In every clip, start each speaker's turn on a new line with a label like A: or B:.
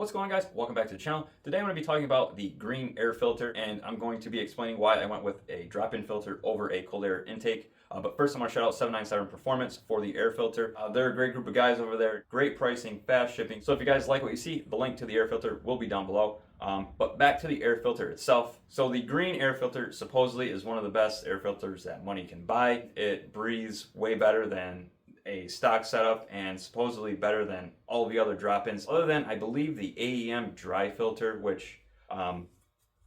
A: What's going on, guys? Welcome back to the channel. Today I'm going to be talking about the green air filter, and I'm going to be explaining why I went with a drop-in filter over a cold air intake. But first I'm going to shout out 797 Performance for the air filter. They're a great group of guys over there, great pricing, fast shipping. So if you guys like what you see, the link to the air filter will be down below. But back to the air filter itself. So the green air filter supposedly is one of the best air filters that money can buy. It breathes way better than a stock setup and supposedly better than all the other drop-ins, other than I believe the AEM dry filter, which I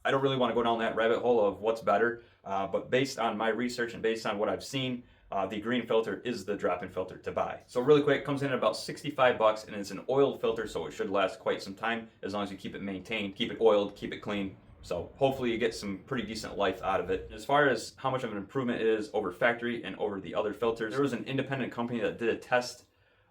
A: don't really want to go down that rabbit hole of what's better, but based on my research and based on what I've seen, the green filter is the drop-in filter to buy. So really quick, it comes in at about 65 bucks, and it's an oiled filter, so it should last quite some time as long as you keep it maintained, keep it oiled, keep it clean. So hopefully you get some pretty decent life out of it. As far as how much of an improvement it is over factory and over the other filters, there was an independent company that did a test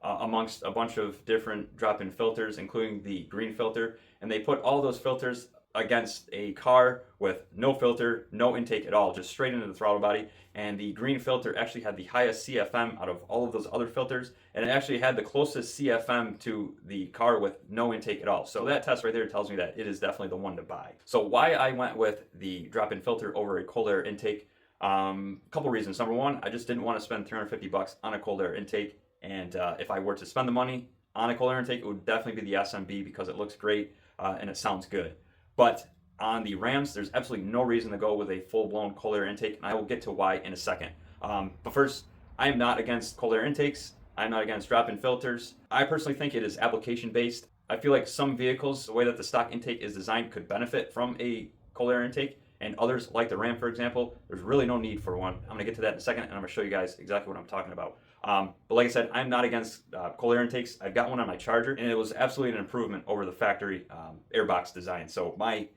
A: amongst a bunch of different drop-in filters, including the green filter, and they put all those filters against a car with no filter, no intake at all, just straight into the throttle body. And the green filter actually had the highest CFM out of all of those other filters, and it actually had the closest CFM to the car with no intake at all. So that test right there tells me that it is definitely the one to buy. So why I went with the drop-in filter over a cold air intake, a couple reasons. Number one, I just didn't want to spend 350 bucks on a cold air intake, and if I were to spend the money on a cold air intake, it would definitely be the SMB because it looks great and it sounds good. But on the Rams, there's absolutely no reason to go with a full-blown cold air intake, and I will get to why in a second. But first, I am not against cold air intakes. I'm not against drop-in filters. I personally think it is application-based. I feel like some vehicles, the way that the stock intake is designed, could benefit from a cold air intake, and others, like the Ram, for example, there's really no need for one. I'm going to get to that in a second, and I'm going to show you guys exactly what I'm talking about. But like I said, I'm not against cold air intakes. I've got one on my Charger, and it was absolutely an improvement over the factory airbox design. So my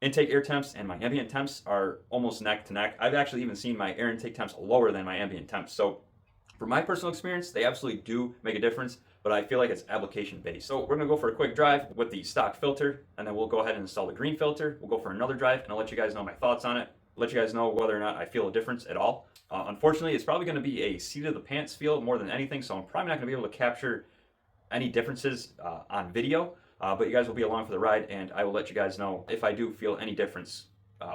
A: intake air temps and my ambient temps are almost neck to neck. I've actually even seen my air intake temps lower than my ambient temps. So from my personal experience, they absolutely do make a difference, but I feel like it's application based. So we're gonna go for a quick drive with the stock filter, and then we'll go ahead and install the green filter. We'll go for another drive, and I'll let you guys know my thoughts on it, let you guys know whether or not I feel a difference at all. Unfortunately, it's probably gonna be a seat of the pants feel more than anything, so I'm probably not gonna be able to capture any differences on video. But you guys will be along for the ride, and I will let you guys know if I do feel any difference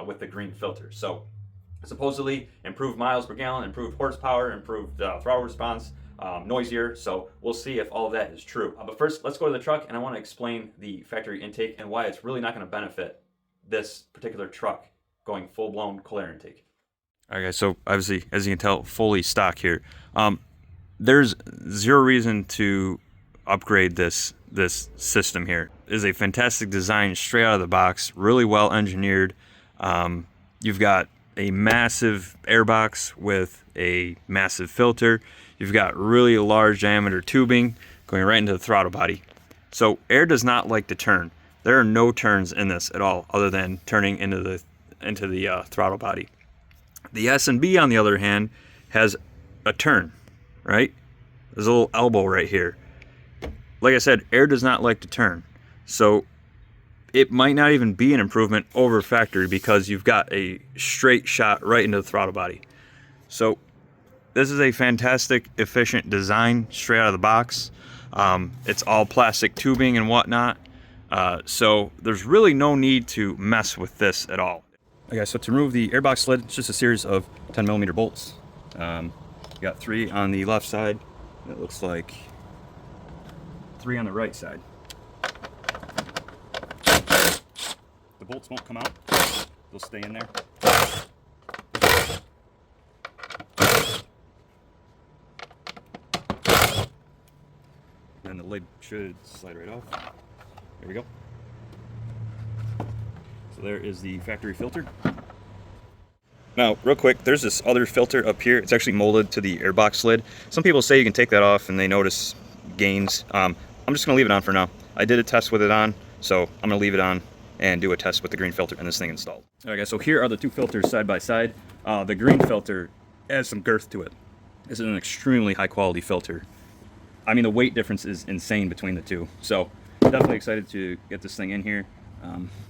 A: with the green filter. So supposedly improved miles per gallon, improved horsepower, improved throttle response, noisier. So we'll see if all of that is true. But first, let's go to the truck, and I want to explain the factory intake and why it's really not going to benefit this particular truck going full-blown cold air intake.
B: All right, guys, so obviously, as you can tell, fully stock here. There's zero reason to upgrade this system here. It is a fantastic design straight out of the box, really well engineered. You've got a massive airbox with a massive filter. You've got really large diameter tubing going right into the throttle body. So air does not like to turn. There are no turns in this at all other than turning into the throttle body. The S&B, on the other hand, has a turn, right? There's a little elbow right here. Like I said, air does not like to turn. So it might not even be an improvement over factory because you've got a straight shot right into the throttle body. So this is a fantastic, efficient design straight out of the box. It's all plastic tubing and whatnot. So there's really no need to mess with this at all. Okay, so to remove the airbox lid, it's just a series of 10mm bolts. You got 3 on the left side. It looks like 3 on the right side. The bolts won't come out. They'll stay in there. And the lid should slide right off. There we go. So there is the factory filter. Now, real quick, there's this other filter up here. It's actually molded to the airbox lid. Some people say you can take that off and they notice gains. I'm just going to leave it on for now. I did a test with it on, so I'm going to leave it on and do a test with the green filter and this thing installed. All right, guys, so here are the two filters side by side. The green filter adds some girth to it. This is an extremely high quality filter. I mean, the weight difference is insane between the two. So definitely excited to get this thing in here.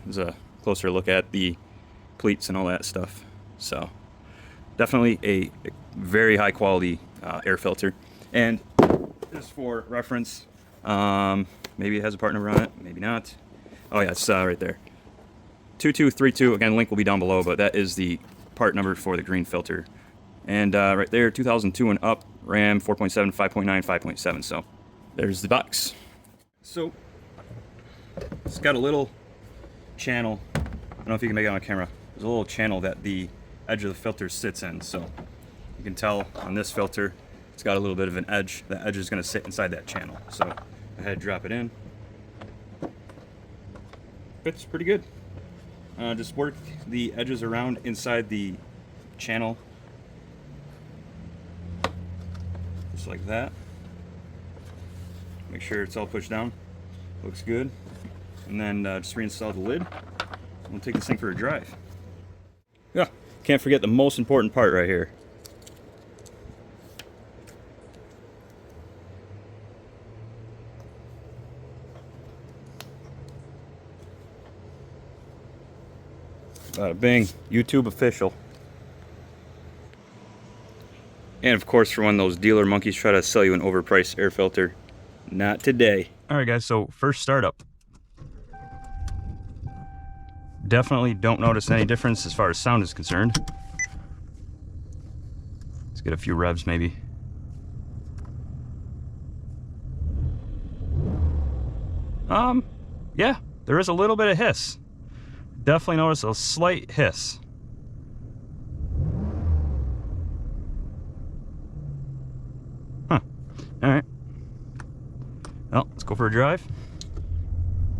B: There's a closer look at the pleats and all that stuff. So definitely a very high quality air filter. And just for reference,
A: Maybe it has a part number on it, maybe not. Oh yeah, it's right there. 2232, again, link will be down below, but that is the part number for the green filter. And right there, 2002 and up, RAM 4.7, 5.9, 5.7, so there's the box. So, it's got a little channel, I don't know if you can make it on camera, there's a little channel that the edge of the filter sits in, so you can tell on this filter, it's got a little bit of an edge. The edge is going to sit inside that channel, so go ahead and drop it in. Fits pretty good. Just work the edges around inside the channel, just like that. Make sure it's all pushed down. Looks good. And then just reinstall the lid. We'll take this thing for a drive. Yeah, can't forget the most important part right here. Bada bing, YouTube official. And of course, for when those dealer monkeys try to sell you an overpriced air filter, not today. All right, guys, so first startup. Definitely don't notice any difference as far as sound is concerned. Let's get a few revs maybe. Yeah, there is a little bit of hiss. Definitely notice a slight hiss. Huh. All right. Well, let's go for a drive.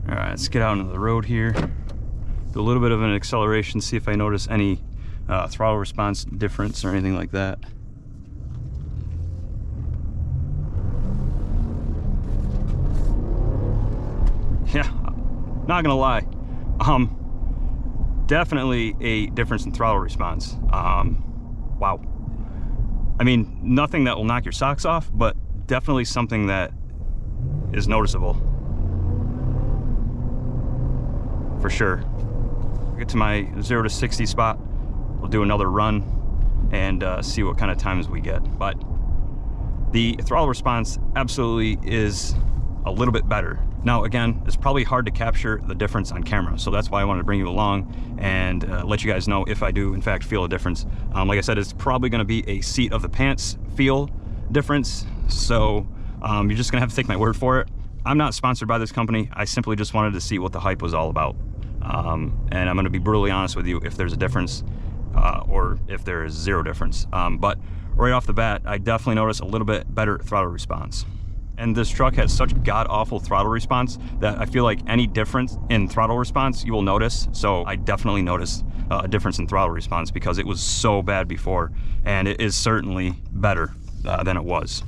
A: All right, let's get out into the road here. Do a little bit of an acceleration, see if I notice any throttle response difference or anything like that. Yeah, not gonna lie. Definitely a difference in throttle response. Wow. I mean, nothing that will knock your socks off, but definitely something that is noticeable. For sure. Get to my 0 to 60 spot. We'll do another run and see what kind of times we get. But the throttle response absolutely is a little bit better. Now, again, it's probably hard to capture the difference on camera, so that's why I wanted to bring you along and let you guys know if I do, in fact, feel a difference. Like I said, it's probably going to be a seat of the pants feel difference, so you're just going to have to take my word for it. I'm not sponsored by this company. I simply just wanted to see what the hype was all about. And I'm going to be brutally honest with you if there's a difference or if there is zero difference. But right off the bat, I definitely noticed a little bit better throttle response. And this truck has such god-awful throttle response that I feel like any difference in throttle response you will notice. So I definitely noticed a difference in throttle response because it was so bad before, and it is certainly better than it was.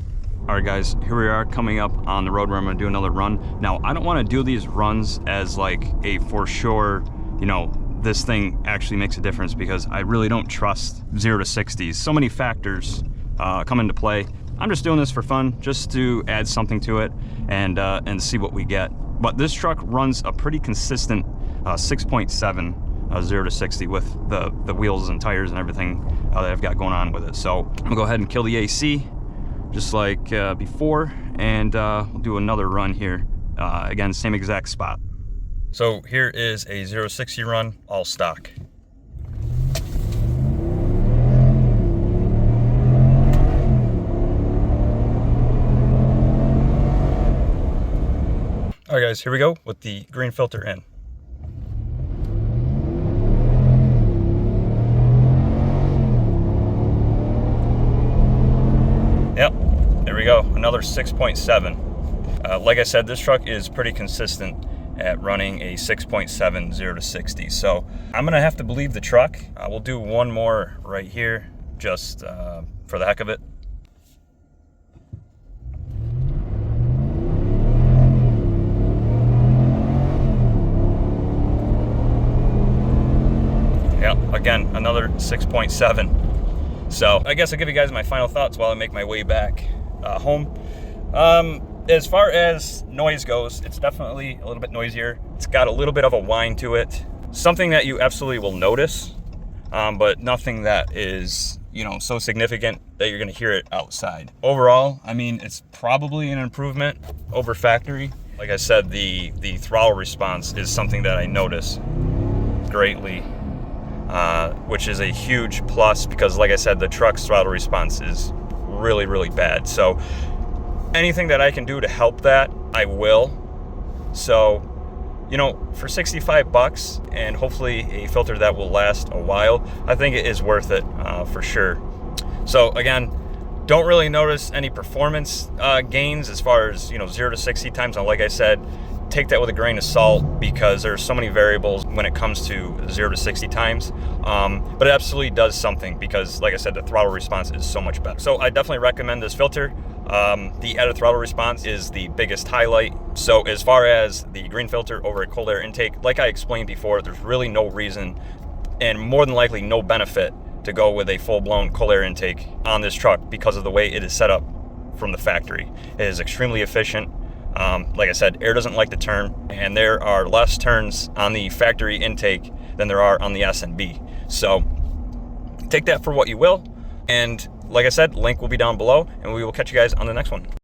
A: All right, guys, here we are coming up on the road where I'm gonna do another run. Now, I don't wanna do these runs as like a for sure, you know, this thing actually makes a difference, because I really don't trust 0 to 60s. So many factors come into play. I'm just doing this for fun, just to add something to it and see what we get. But this truck runs a pretty consistent 6.7 0 to 60 with the wheels and tires and everything that I've got going on with it. So I'm gonna go ahead and kill the AC just like before, and we'll do another run here. Again, same exact spot. So here is a 0 to 60 run, all stock. All right, guys, here we go with the green filter in. Yep, there we go, another 6.7. Like I said, this truck is pretty consistent at running a 6.7 0 to 60. So I'm gonna have to believe the truck. We'll do one more right here, just for the heck of it. Yeah, again, another 6.7. So I guess I'll give you guys my final thoughts while I make my way back home. As far as noise goes, it's definitely a little bit noisier. It's got a little bit of a whine to it. Something that you absolutely will notice, but nothing that is, you know, so significant that you're gonna hear it outside. Overall, I mean, it's probably an improvement over factory.
B: Like I said, the throttle response is something that I notice greatly, which is a huge plus because, like I said, the truck's throttle response is really, really bad. So anything that I can do to help that, I will. So, you know, for 65 bucks and hopefully a filter that will last a while, I think it is worth it for sure. So again, don't really notice any performance gains as far as, you know, 0 to 60 times. Now, like I said, take that with a grain of salt because there's so many variables when it comes to 0 to 60 times. But it absolutely does something because, like I said, the throttle response is so much better. So I definitely recommend this filter. The added throttle response is the biggest highlight. So as far as the green filter over a cold air intake, like I explained before, there's really no reason and more than likely no benefit to go with a full-blown cold air intake on this truck because of the way it is set up from the factory. It is extremely efficient. Like I said, air doesn't like to turn, and there are less turns on the factory intake than there are on the S&B. So take that for what you will, and like I said, link will be down below, and we will catch you guys on the next one.